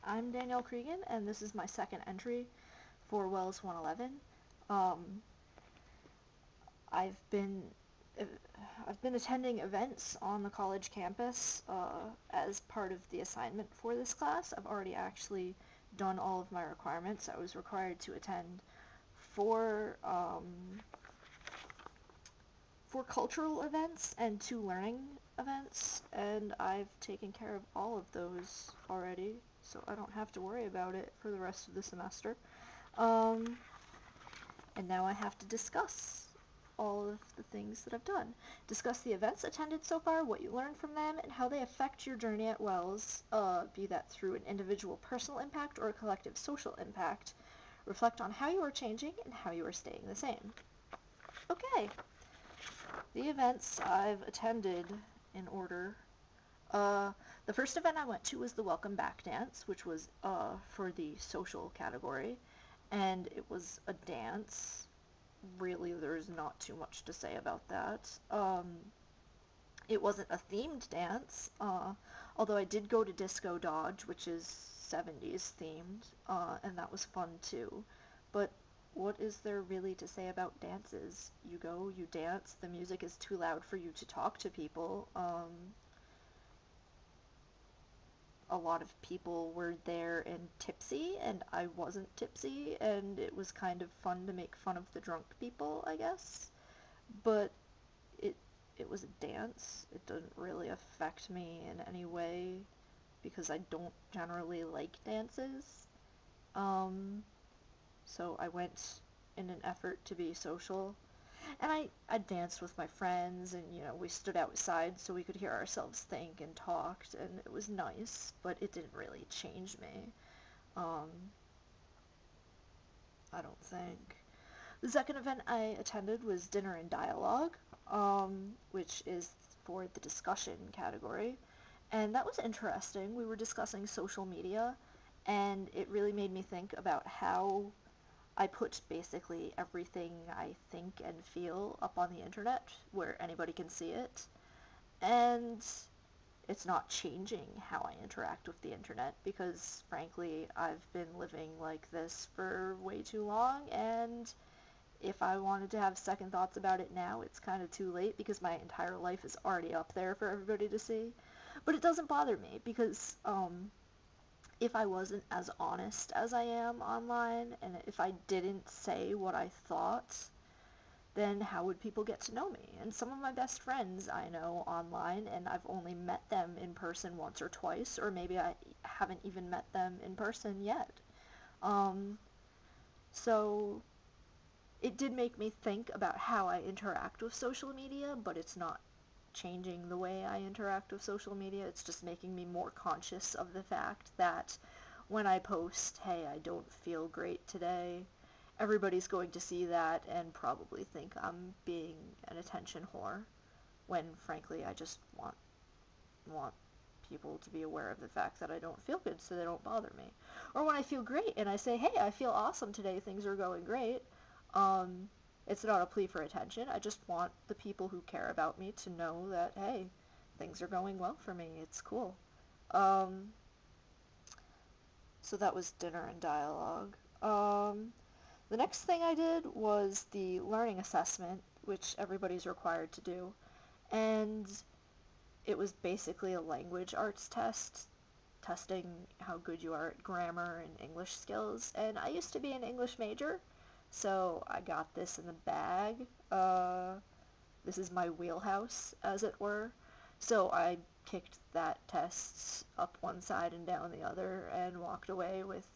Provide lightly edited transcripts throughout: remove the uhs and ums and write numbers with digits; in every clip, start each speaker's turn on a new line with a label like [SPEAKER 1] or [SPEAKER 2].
[SPEAKER 1] I'm Danielle Cregan, and this is my second entry for Wells 111. Um, I've been I've been attending events on the college campus as part of the assignment for this class. I've already actually done all of my requirements. I was required to attend four four cultural events and two learning events, and I've taken care of all of those already, so I don't have to worry about it for the rest of the semester. Um, and now I have to discuss all of the things that I've done. Discuss the events attended so far, what you learned from them, and how they affect your journey at Wells, be that through an individual personal impact or a collective social impact. Reflect on how you are changing and how you are staying the same. Okay, the events I've attended in order. The first event I went to was the Welcome Back dance, which was for the social category, and it was a dance. Really, there's not too much to say about that. It wasn't a themed dance, although I did go to Disco Dodge, which is 70s themed, and that was fun too. But what is there really to say about dances? You go, you dance, the music is too loud for you to talk to people. A lot of people were there and tipsy, and I wasn't tipsy, and it was kind of fun to make fun of the drunk people, I guess. But it it was a dance. It didn't really affect me in any way because I don't generally like dances. Um, so I went in an effort to be social. And I danced with my friends, and we stood outside so we could hear ourselves think and talked, and it was nice, but it didn't really change me. Um, I don't think. The second event I attended was Dinner and Dialogue, which is for the discussion category, and that was interesting. We were discussing social media, and it really made me think about how I put basically everything I think and feel up on the internet where anybody can see it. And it's not changing how I interact with the internet because, frankly, I've been living like this for way too long, and if I wanted to have second thoughts about it now, it's kind of too late because my entire life is already up there for everybody to see. But it doesn't bother me because if I wasn't as honest as I am online, and if I didn't say what I thought, then how would people get to know me? And some of my best friends I know online, and I've only met them in person once or twice, or maybe I haven't even met them in person yet. Um, so it did make me think about how I interact with social media, but it's not changing the way I interact with social media. It's just making me more conscious of the fact that when I post, hey, I don't feel great today, everybody's going to see that and probably think I'm being an attention whore, when frankly I just want people to be aware of the fact that I don't feel good so they don't bother me. Or when I feel great and I say, hey, I feel awesome today, things are going great, um, it's not a plea for attention. I just want the people who care about me to know that, hey, things are going well for me. It's cool. Um, so that was dinner and dialogue. The next thing I did was the learning assessment, which everybody's required to do. And it was basically a language arts test, testing how good you are at grammar and English skills. And I used to be an English major, so I got this in the bag. This is my wheelhouse, as it were. So I kicked that test up one side and down the other and walked away with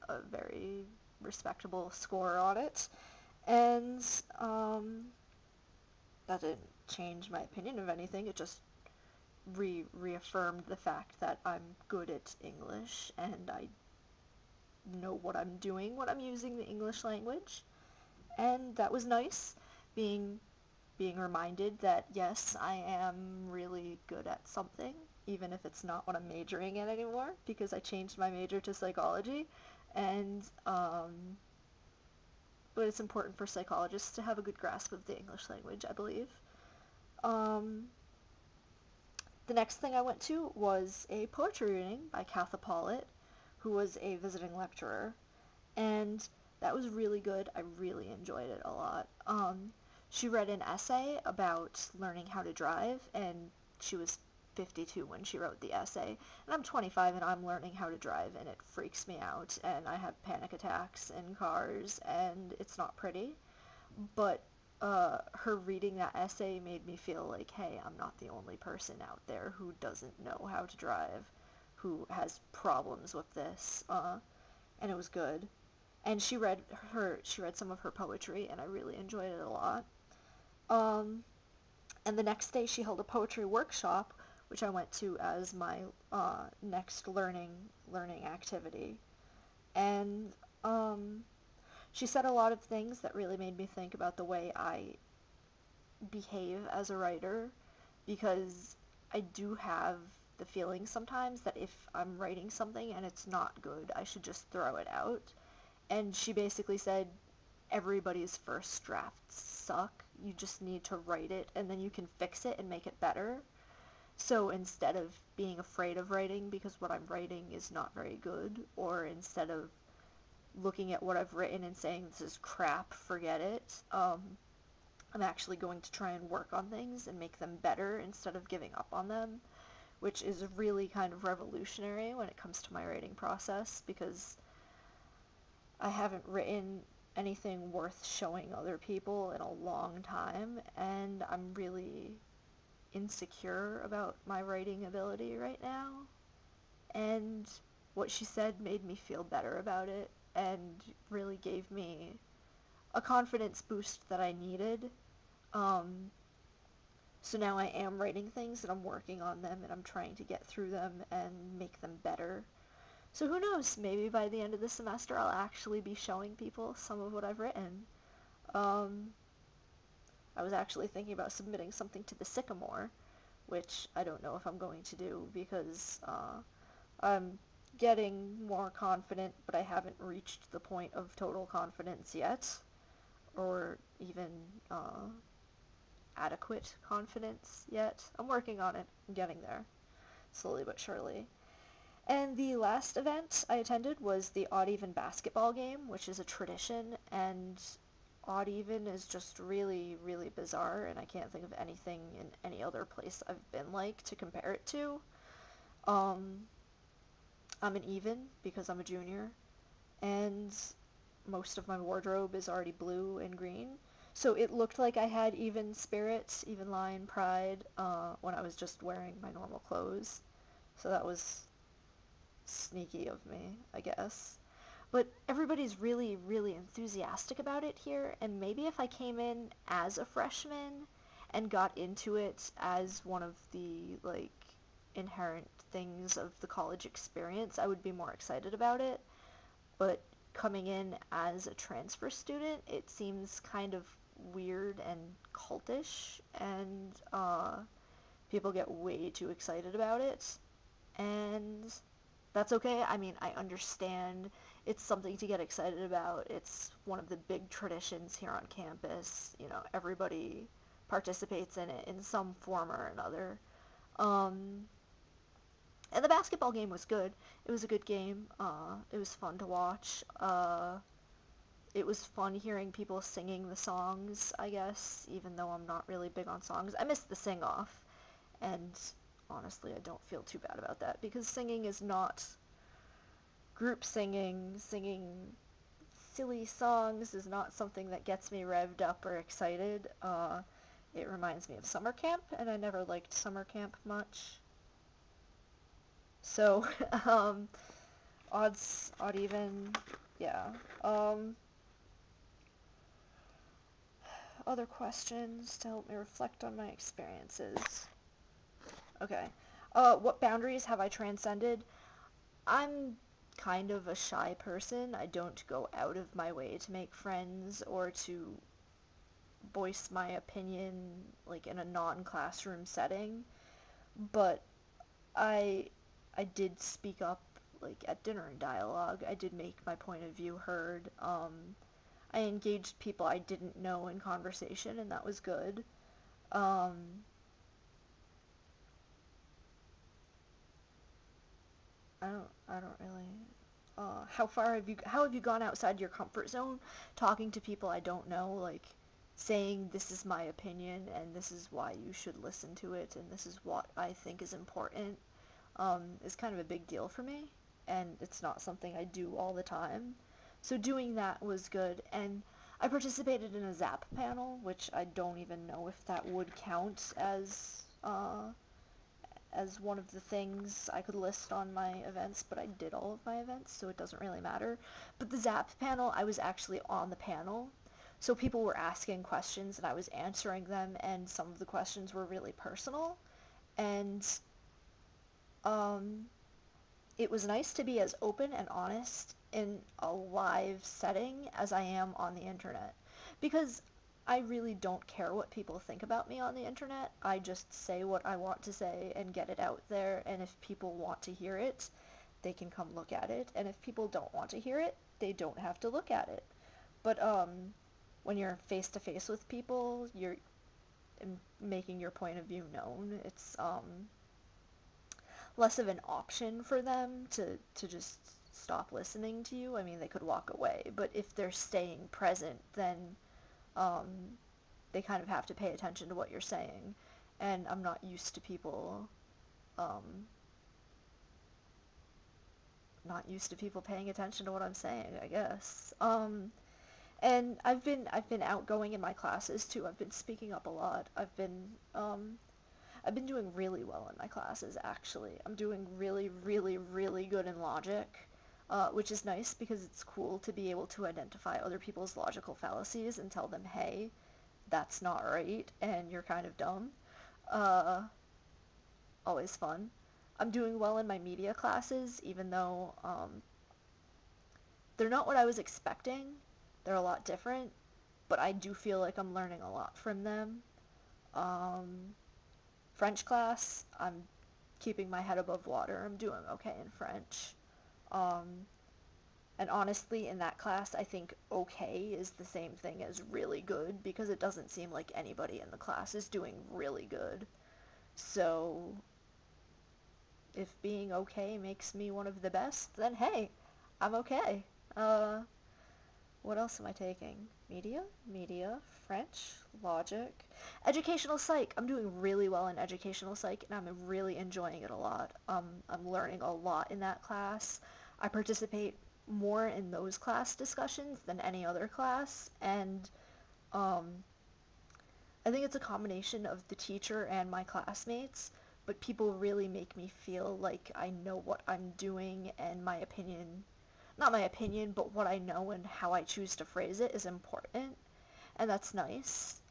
[SPEAKER 1] a very respectable score on it. And that didn't change my opinion of anything. It just reaffirmed the fact that I'm good at English and I know what I'm doing when I'm using the English language. And that was nice, being reminded that yes, I am really good at something, even if it's not what I'm majoring in anymore, because I changed my major to psychology, and but it's important for psychologists to have a good grasp of the English language, I believe. Um, the next thing I went to was a poetry reading by Katha Pollitt, who was a visiting lecturer, and that was really good. I really enjoyed it a lot. She read an essay about learning how to drive, and she was 52 when she wrote the essay. And I'm 25 and I'm learning how to drive, and it freaks me out, and I have panic attacks in cars, and it's not pretty. But her reading that essay made me feel like, hey, I'm not the only person out there who doesn't know how to drive, who has problems with this, and it was good. And she read some of her poetry, and I really enjoyed it a lot. Um, and the next day she held a poetry workshop, which I went to as my next learning activity. And she said a lot of things that really made me think about the way I behave as a writer, because I do have the feeling sometimes that if I'm writing something and it's not good, I should just throw it out. And she basically said, everybody's first drafts suck. You just need to write it, and then you can fix it and make it better. So instead of being afraid of writing because what I'm writing is not very good, or instead of looking at what I've written and saying this is crap, forget it, I'm actually going to try and work on things and make them better instead of giving up on them, which is really kind of revolutionary when it comes to my writing process, because I haven't written anything worth showing other people in a long time, and I'm really insecure about my writing ability right now. And what she said made me feel better about it and really gave me a confidence boost that I needed. So now I am writing things and I'm working on them and I'm trying to get through them and make them better. So who knows, maybe by the end of the semester I'll actually be showing people some of what I've written. Um, I was actually thinking about submitting something to the Sycamore, which I don't know if I'm going to do because I'm getting more confident, but I haven't reached the point of total confidence yet, or even adequate confidence yet. I'm working on it. I'm getting there, slowly but surely. And the last event I attended was the Odd Even basketball game, which is a tradition, and Odd Even is just really, really bizarre, and I can't think of anything in any other place I've been like to compare it to. Um, I'm an even because I'm a junior, and most of my wardrobe is already blue and green. So it looked like I had even spirit, even line, pride, when I was just wearing my normal clothes. So that was sneaky of me, I guess. But everybody's really, really enthusiastic about it here, and maybe if I came in as a freshman and got into it as one of the, like, inherent things of the college experience, I would be more excited about it. But coming in as a transfer student, it seems kind of weird and cultish, and people get way too excited about it. And that's okay. I mean, I understand it's something to get excited about. It's one of the big traditions here on campus. You know, everybody participates in it in some form or another. Um, and the basketball game was good. It was a good game. It was fun to watch. It was fun hearing people singing the songs, I guess, even though I'm not really big on songs. I missed the sing-off, and honestly, I don't feel too bad about that, because singing is not group singing. Singing silly songs is not something that gets me revved up or excited. It reminds me of summer camp, and I never liked summer camp much. So, odd even, yeah. Other questions to help me reflect on my experiences. Okay. What boundaries have I transcended? I'm kind of a shy person. I don't go out of my way to make friends or to voice my opinion, like, in a non-classroom setting. But I I did speak up, like, at dinner and dialogue. I did make my point of view heard. I engaged people I didn't know in conversation, and that was good. Um, I don't really. how have you gone outside your comfort zone, talking to people I don't know, like saying this is my opinion and this is why you should listen to it and this is what I think is important, is kind of a big deal for me, and it's not something I do all the time. So doing that was good, and I participated in a Zap panel, which I don't even know if that would count as one of the things I could list on my events, but I did all of my events, so it doesn't really matter. But the Zap panel, I was actually on the panel, so people were asking questions and I was answering them, and some of the questions were really personal, and um, it was nice to be as open and honest in a live setting as I am on the internet, because I really don't care what people think about me on the internet. I just say what I want to say and get it out there, and if people want to hear it, they can come look at it, and if people don't want to hear it, they don't have to look at it. But when you're face to face with people, you're making your point of view known. It's less of an option for them to just stop listening to you. I mean, they could walk away, but if they're staying present, then um, they kind of have to pay attention to what you're saying. And I'm not used to people, um, not used to people paying attention to what I'm saying, I guess. And I've been outgoing in my classes too. I've been speaking up a lot. I've been doing really well in my classes, actually. I'm doing really, really, really good in logic, which is nice because it's cool to be able to identify other people's logical fallacies and tell them, hey, that's not right, and you're kind of dumb. Uh, Always fun. I'm doing well in my media classes, even though they're not what I was expecting. They're a lot different, but I do feel like I'm learning a lot from them. Um, French class, I'm keeping my head above water. I'm doing okay in French. Um, and honestly, in that class, I think okay is the same thing as really good because it doesn't seem like anybody in the class is doing really good. So, if being okay makes me one of the best, then hey, I'm okay. Uh, what else am I taking? Media, French, logic, educational psych. I'm doing really well in educational psych, and I'm really enjoying it a lot. I'm learning a lot in that class. I participate more in those class discussions than any other class, and um, I think it's a combination of the teacher and my classmates, but people really make me feel like I know what I'm doing and my opinion, not my opinion, but what I know and how I choose to phrase it is important, and that's nice.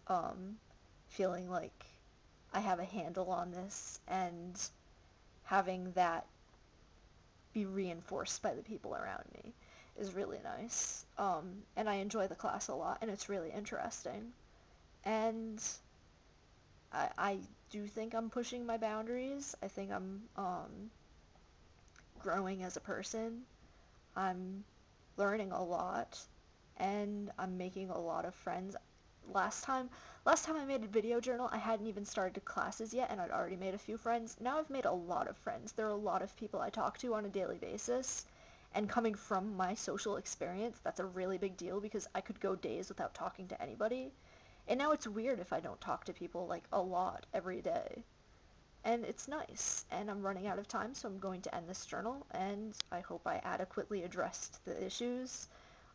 [SPEAKER 1] Feeling like I have a handle on this and having that be reinforced by the people around me is really nice. And I enjoy the class a lot, and it's really interesting. And I do think I'm pushing my boundaries. I think I'm growing as a person. I'm learning a lot, and I'm making a lot of friends. Last time, last time I made a video journal, I hadn't even started classes yet, and I'd already made a few friends. Now I've made a lot of friends. There are a lot of people I talk to on a daily basis, and coming from my social experience, that's a really big deal because I could go days without talking to anybody. And now it's weird if I don't talk to people like a lot every day. And it's nice. And I'm running out of time, so I'm going to end this journal, and I hope I adequately addressed the issues.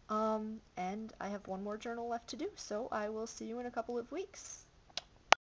[SPEAKER 1] And I have one more journal left to do, so I will see you in a couple of weeks.